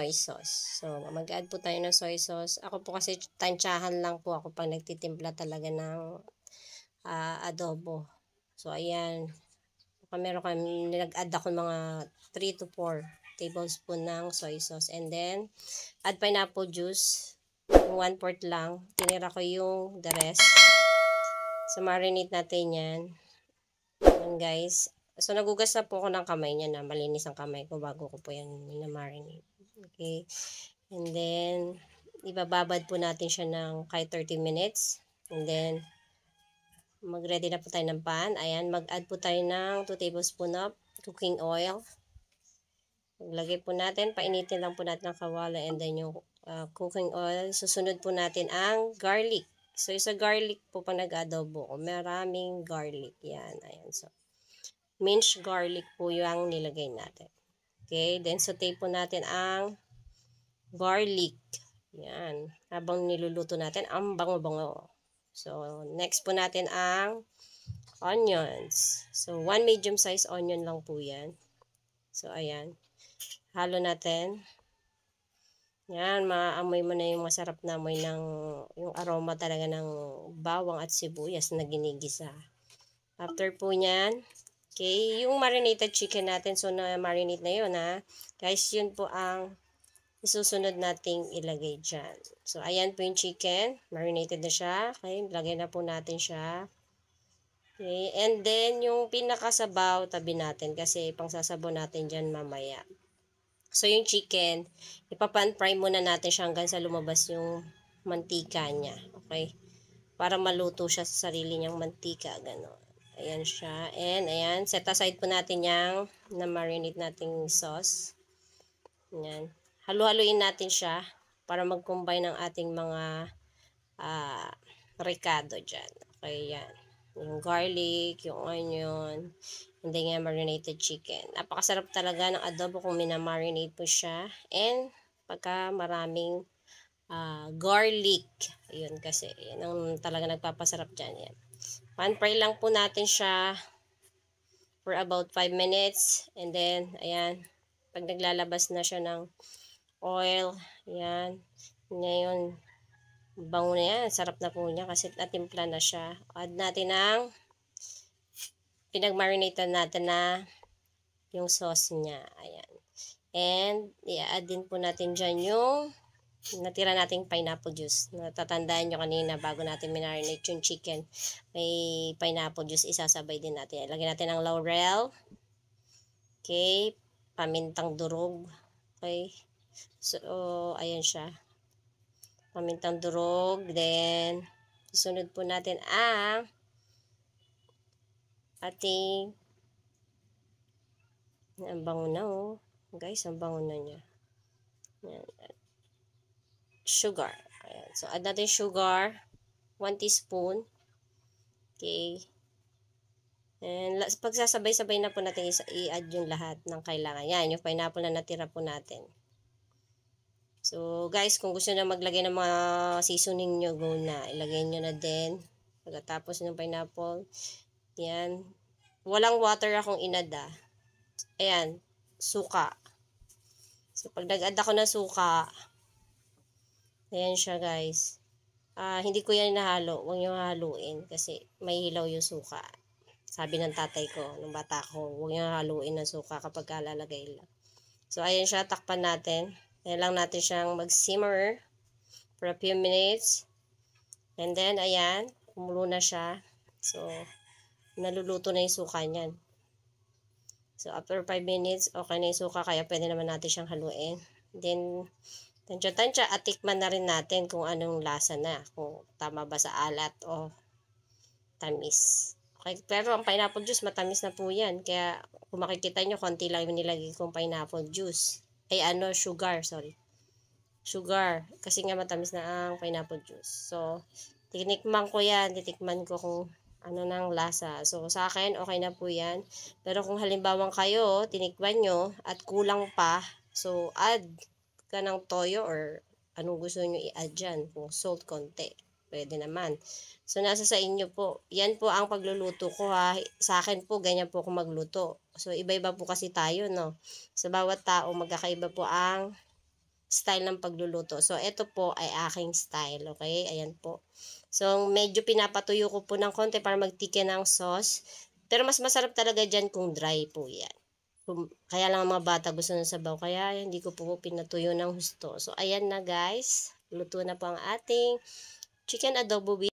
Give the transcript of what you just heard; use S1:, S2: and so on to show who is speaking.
S1: soy sauce. So, mag-add po tayo ng soy sauce. Ako po kasi tansyahan lang po ako pag nagtitimpla talaga ng adobo. So, ayan. Meron kami, nag-add ako mga 3 to 4 tablespoon ng soy sauce. And then, add pineapple juice. 1/4 lang. Tinira ko yung the rest. So, marinate natin yan. Yan guys. So, nagugas na po ako ng kamay niya na malinis ang kamay ko bago ko po yan na-marinate. Okay. And then, ibababad po natin siya ng kahit 30 minutes. And then, mag-ready na po tayo ng pan. Ayan, mag-add po tayo ng 2 tablespoon of cooking oil. Maglagay po natin, painitin lang po natin ang kawali and then yung cooking oil. Susunod po natin ang garlic. So, isa garlic po pag nag-adobo ko. Maraming garlic. Yan, ayan. So, minced garlic po yung nilagay natin. Okay, then saute po natin ang garlic. Yan, habang niluluto natin, ang bango-bango. So, next po natin ang onions. So, 1 medium size onion lang po yan. So, ayan. Halo natin. Yan, maamoy mo na yung masarap na amoy ng, yung aroma talaga ng bawang at sibuyas na ginigisa. After po nyan, okay, yung marinated chicken natin, so na-marinate na yun ha. Guys, yun po ang isusunod nating ilagay dyan. So, ayan po yung chicken. Marinated na siya. Okay, lagay na po natin siya. Okay, and then, yung pinakasabaw, tabi natin kasi pangsasabaw natin dyan mamaya. So, yung chicken, ipapan-fry muna natin siya hanggang sa lumabas yung mantika niya. Okay, para maluto siya sa sarili niyang mantika, gano'n. Ayan siya. And, ayan. Set aside po natin yung na-marinate nating sauce. Ayan. Halu-haluin natin siya para mag-combine ng ating mga ricado dyan. Okay, yan. Yung garlic, yung onion, and then yung marinated chicken. Napakasarap talaga ng adobo kung minamarinate po siya. And, pagka maraming garlic. Ayun kasi. Yan ang talaga nagpapasarap dyan. Yan. Pan-fry lang po natin siya for about 5 minutes. And then, ayan, pag naglalabas na siya ng oil, ayan, ngayon, bango na yan. Sarap na po niya kasi natimpla na siya. Add natin ang pinag-marinate natin na yung sauce niya. Ayan. And, i-add din po natin dyan yung natira nating pineapple juice. Natatandaan nyo kanina bago natin marinate yung chicken. May pineapple juice isasabay din natin. Lagyan natin ng laurel. Okay. Pamintang durog. Okay. So, ayan siya. Pamintang durog. Then, susunod po natin ang ating ang bango na oh. Guys, ang bango na niya. Ayan. Sugar. Ayan. So, add natin sugar. 1 teaspoon. Okay. And pagsasabay-sabay na po natin i-add yung lahat ng kailangan. Yan, yung pineapple na natira po natin. So, guys, kung gusto na maglagay ng mga seasoning nyo, go na. Ilagay nyo na din. Pagkatapos ng pineapple. Yan. Walang water akong inada. Ayan. Suka. So, pag nag-add ako ng suka, ayan siya guys. Hindi ko yan nahalo. Huwag nyo haluin kasi may hilaw yung suka. Sabi ng tatay ko, nung bata ko, huwag nyo haluin ng suka kapag lalagay lang. So, ayan siya. Takpan natin. Ayan lang natin siyang mag-simmer for a few minutes. And then, ayan. Kumulo na siya. So, naluluto na yung suka niyan. So, after 5 minutes, okay na yung suka. Kaya pwede naman natin siyang haluin. Then, tansya-tansya at tikman na rin natin kung anong lasa na. Kung tama ba sa alat o tamis. Okay, pero ang pineapple juice, matamis na po yan. Kaya, kung makikita nyo, konti lang yung nilagay kong pineapple juice. Sugar, sorry. Sugar. Kasi nga matamis na ang pineapple juice. So, tinikman ko yan. Titikman ko kung ano nang lasa. So, sa akin, okay na po yan. Pero kung halimbawa kayo, tinikman nyo, at kulang pa, so, add ka ng toyo or anong gusto nyo i-add dyan. Kung salt konti, pwede naman. So, nasa sa inyo po. Yan po ang pagluluto ko ha. Sa akin po, ganyan po ako magluto. So, iba-iba po kasi tayo, no? Sa bawat tao, magkakaiba po ang style ng pagluluto. So, ito po ay aking style, okay? Ayan po. So, medyo pinapatuyo ko po ng konti para magtiken ng sauce. Pero mas masarap talaga dyan kung dry po yan. Kaya lang ang mga bata gusto ng sabaw. Kaya hindi ko po pinatuyo ng husto. So, ayan na guys. Luto na po ang ating chicken adobo with